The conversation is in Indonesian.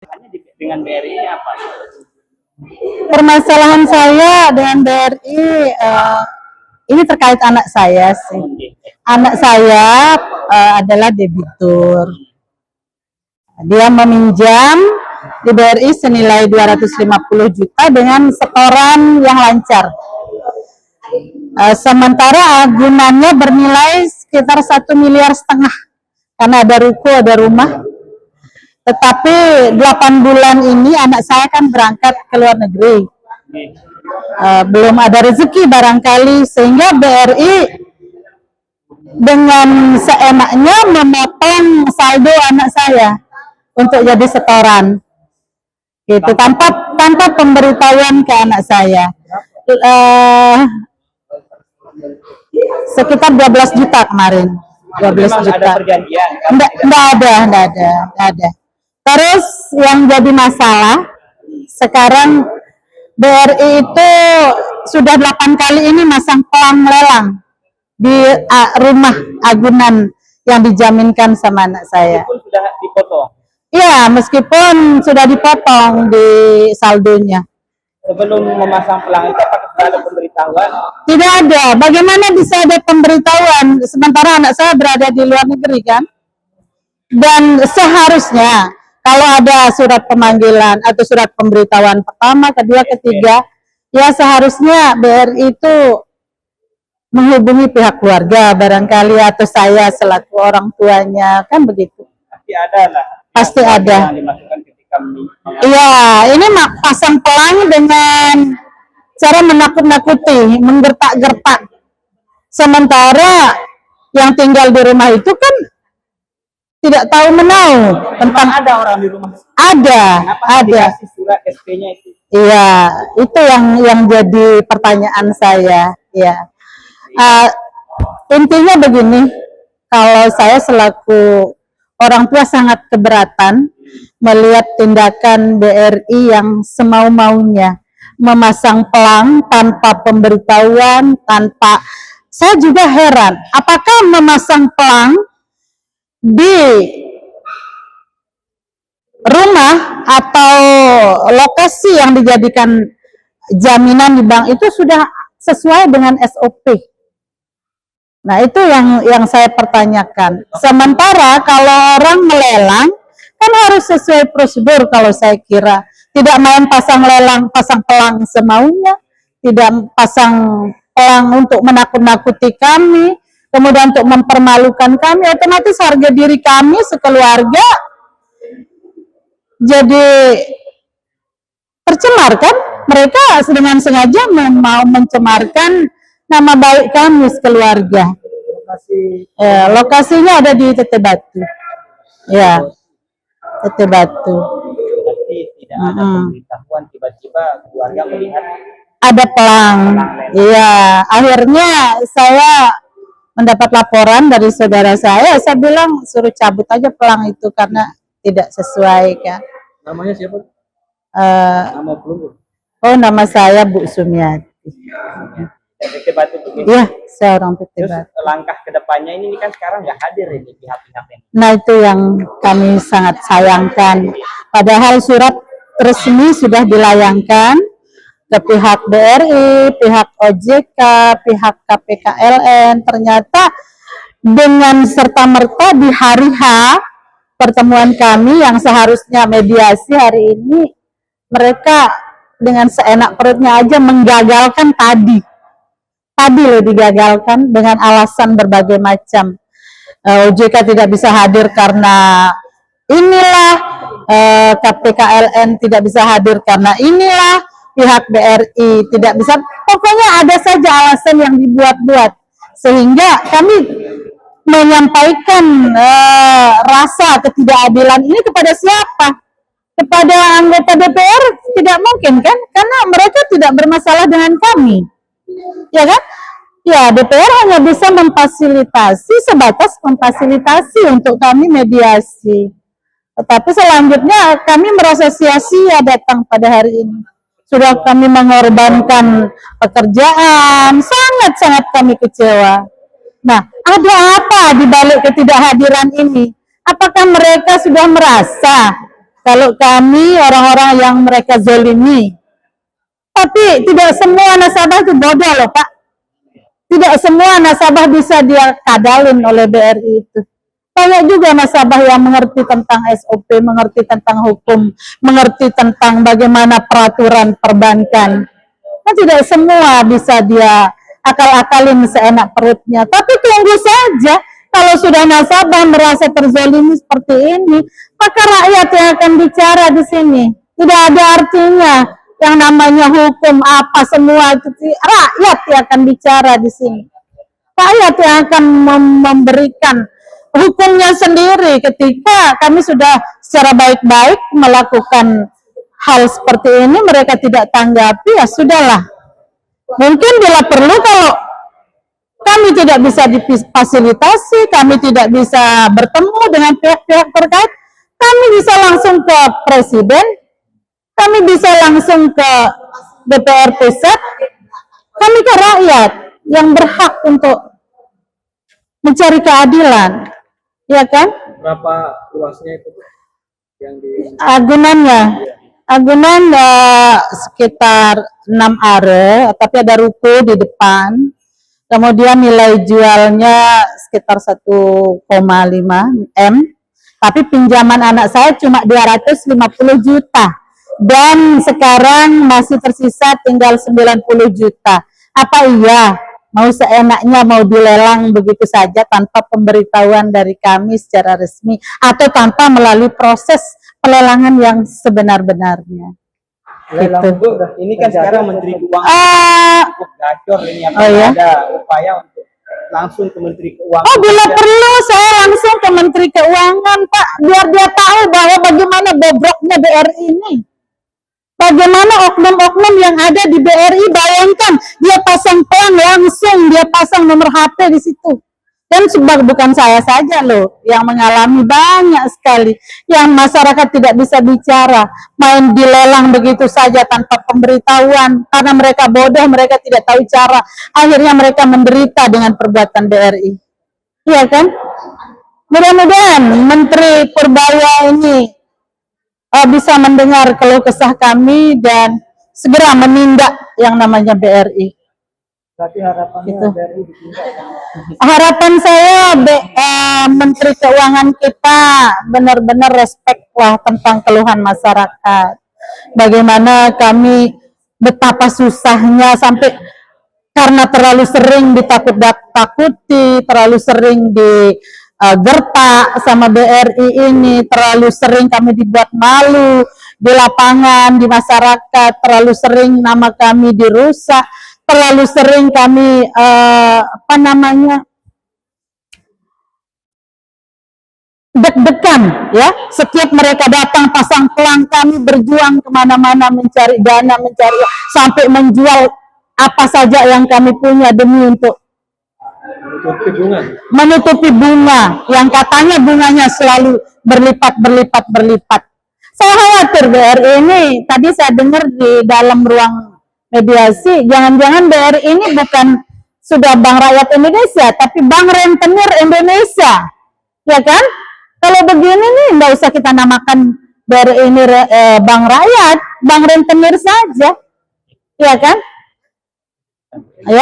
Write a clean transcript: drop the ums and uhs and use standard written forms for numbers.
Dengan BRI apa? Permasalahan saya dengan BRI ini terkait anak saya sih. Anak saya adalah debitur. Dia meminjam di BRI senilai 250 juta dengan setoran yang lancar. Sementara agunannya bernilai sekitar 1,5 miliar karena ada ruko, ada rumah. Tetapi 8 bulan ini anak saya kan berangkat ke luar negeri. Belum ada rezeki barangkali, sehingga BRI dengan seenaknya memotong saldo anak saya untuk jadi setoran. Gitu, tanpa pemberitahuan ke anak saya. Sekitar 12 juta kemarin. 12 juta. Ada perjanjian? Enggak ada. Terus yang jadi masalah sekarang BRI itu sudah 8 kali ini masang pelang lelang di rumah agunan yang dijaminkan sama anak saya. Meskipun sudah dipotong? Iya, meskipun sudah dipotong di saldonya. Sebelum memasang pelang itu apakah sudah ada pemberitahuan? Tidak ada. Bagaimana bisa ada pemberitahuan sementara anak saya berada di luar negeri kan? Dan seharusnya kalau ada surat pemanggilan atau surat pemberitahuan pertama, kedua, ketiga, ya seharusnya BRI itu menghubungi pihak keluarga barangkali atau saya selaku orang tuanya, kan begitu. Pasti ada lah. Pasti ada. Iya, ini pasang pelang dengan cara menakut-nakuti, menggertak-gertak. Sementara yang tinggal di rumah itu kan tidak tahu menahu tentang. Ada orang di rumah? Ada. Dikasih surat SP-nya itu? Iya, itu yang jadi pertanyaan saya. Ya, intinya begini, kalau saya selaku orang tua sangat keberatan melihat tindakan BRI yang semau-maunya, memasang pelang tanpa pemberitahuan, tanpa. Saya juga heran, apakah memasang pelang di rumah atau lokasi yang dijadikan jaminan di bank itu sudah sesuai dengan SOP. Nah, itu yang saya pertanyakan. Sementara kalau orang melelang kan harus sesuai prosedur kalau saya kira. Tidak main pasang pelang semaunya, tidak pasang pelang untuk menakut-nakuti kami, kemudian untuk mempermalukan kami, otomatis harga diri kami sekeluarga jadi tercemar kan? Mereka dengan sengaja mau mencemarkan nama baik kami sekeluarga. Lokasinya ada di Teteh Batu. Ya, Teteh Batu. Berarti tidak ada pemberitahuan, tiba-tiba keluarga melihat ada pelang. Iya, akhirnya saya mendapat laporan dari saudara saya bilang suruh cabut aja pelang itu karena tidak sesuai kan. Namanya siapa? Nama peluru. Oh, nama saya Bu Sumiati. Teteh Batu itu. Iya, saya orang Teteh Batu. Langkah kedepannya ini kan sekarang nggak hadir ini pihak-pihak ini. Nah, itu yang kami sangat sayangkan. Padahal surat resmi sudah dilayangkan ke pihak BRI, pihak OJK, pihak KPKLN. Ternyata dengan serta-merta di hari H pertemuan kami yang seharusnya mediasi hari ini, mereka dengan seenak perutnya aja menggagalkan tadi loh, digagalkan dengan alasan berbagai macam. OJK tidak bisa hadir karena inilah, KPKLN tidak bisa hadir karena inilah, pihak BRI tidak bisa, pokoknya ada saja alasan yang dibuat-buat, sehingga kami menyampaikan rasa ketidakadilan ini kepada siapa? Kepada anggota DPR tidak mungkin kan? Karena mereka tidak bermasalah dengan kami, ya kan? Ya, DPR hanya bisa memfasilitasi, sebatas memfasilitasi untuk kami mediasi. Tetapi selanjutnya kami merasa sia-sia datang pada hari ini. Sudah kami mengorbankan pekerjaan, sangat-sangat kami kecewa. Nah, ada apa di balik ketidakhadiran ini? Apakah mereka sudah merasa kalau kami orang-orang yang mereka zolimi. Tapi tidak semua nasabah itu bodoh loh Pak. Tidak semua nasabah bisa dia kadalin oleh BRI itu. Banyak juga nasabah yang mengerti tentang SOP, mengerti tentang hukum, mengerti tentang bagaimana peraturan perbankan. Nah, tidak semua bisa dia akal-akalin seenak perutnya. Tapi tunggu saja, kalau sudah nasabah merasa terzalimi seperti ini, maka rakyat yang akan bicara di sini. Tidak ada artinya yang namanya hukum apa semua itu, rakyat yang akan bicara di sini. Rakyat yang akan memberikan hukumnya sendiri ketika kami sudah secara baik-baik melakukan hal seperti ini, mereka tidak tanggapi, ya sudahlah. Mungkin bila perlu kalau kami tidak bisa difasilitasi, kami tidak bisa bertemu dengan pihak-pihak terkait, kami bisa langsung ke Presiden, kami bisa langsung ke DPR pusat, kami ke rakyat yang berhak untuk mencari keadilan, ya kan? Berapa luasnya itu yang di Agunan sekitar 6 are, tapi ada ruko di depan. Kemudian nilai jualnya sekitar 1,5 M. Tapi pinjaman anak saya cuma 250 juta. Dan sekarang masih tersisa tinggal 90 juta. Apa iya mau seenaknya mau dilelang begitu saja tanpa pemberitahuan dari kami secara resmi atau tanpa melalui proses pelelangan yang sebenar-benarnya? Lelang Bu, ini kan sekarang Menteri Keuangan cukup gacor ini, ada upaya untuk langsung ke Menteri Keuangan. Oh, bila perlu saya langsung ke Menteri Keuangan Pak, biar dia tahu bahwa bagaimana bobroknya BRI ini. Bagaimana oknum-oknum yang ada di BRI, bayangkan dia pasang pelang langsung, dia pasang nomor HP di situ. Dan sebab bukan saya saja loh yang mengalami, banyak sekali yang masyarakat tidak bisa bicara, main dilelang begitu saja tanpa pemberitahuan karena mereka bodoh, mereka tidak tahu cara, akhirnya mereka menderita dengan perbuatan BRI. Iya kan? Mudah-mudahan Menteri Purbaya ini bisa mendengar keluh kesah kami dan segera menindak yang namanya BRI. Berarti harapannya Gitu. BRI ditindak. Harapan saya Menteri Keuangan kita benar-benar respect lah tentang keluhan masyarakat. Bagaimana kami betapa susahnya sampai karena terlalu sering ditakut-takuti, terlalu sering digertak sama BRI ini, terlalu sering kami dibuat malu di lapangan, di masyarakat, terlalu sering nama kami dirusak, terlalu sering kami deg-degan ya, setiap mereka datang pasang pelang, kami berjuang kemana-mana mencari dana, sampai menjual apa saja yang kami punya demi untuk menutupi bunga yang katanya bunganya selalu berlipat. Saya khawatir BRI ini, tadi saya dengar di dalam ruang mediasi, jangan-jangan BRI ini bukan sudah Bank Rakyat Indonesia, tapi Bank Rentenir Indonesia, ya kan? Kalau begini nih, nggak usah kita namakan BRI ini Bank Rakyat, Bank Rentenir saja, ya kan? Ya,